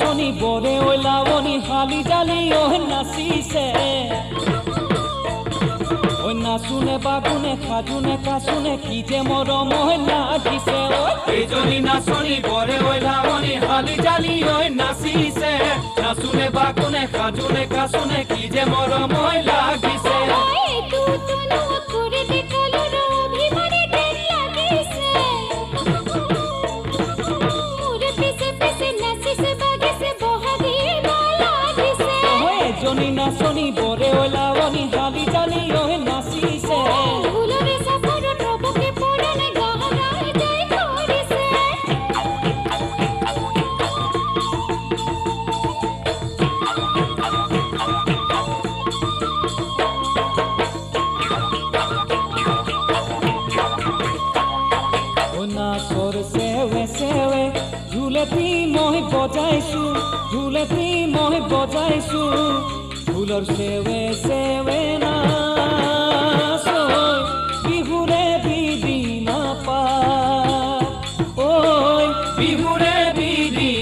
নাচনি বৰে ঐ লাৱনি হালি জালি ঐ নাচিছে ঐ নাচুনে বাগুনে খাজুনে কাচুনে কি যে মৰম ঐ লাগিছে এইজনী নাচনি বৰে ঐ লাৱনি হালি জালি ঐ নাচিছে নাচুনে বাগুনে খাজুনে কাচুনে কি যে মৰম ঐ লাগিছে জনী নাচনি বৰে ঐ লাৱনি হালি জালি ঐ নাচিছে নাচৰ চেৱে চেৱে ঢোলেটি মই বজাইছো ঢোলেটি মই বজাইছো ঢোলৰ চেৱে চেৱে নাচ বিহুৰে বিদিনা পা ঐ বিহুৰে বিদিনা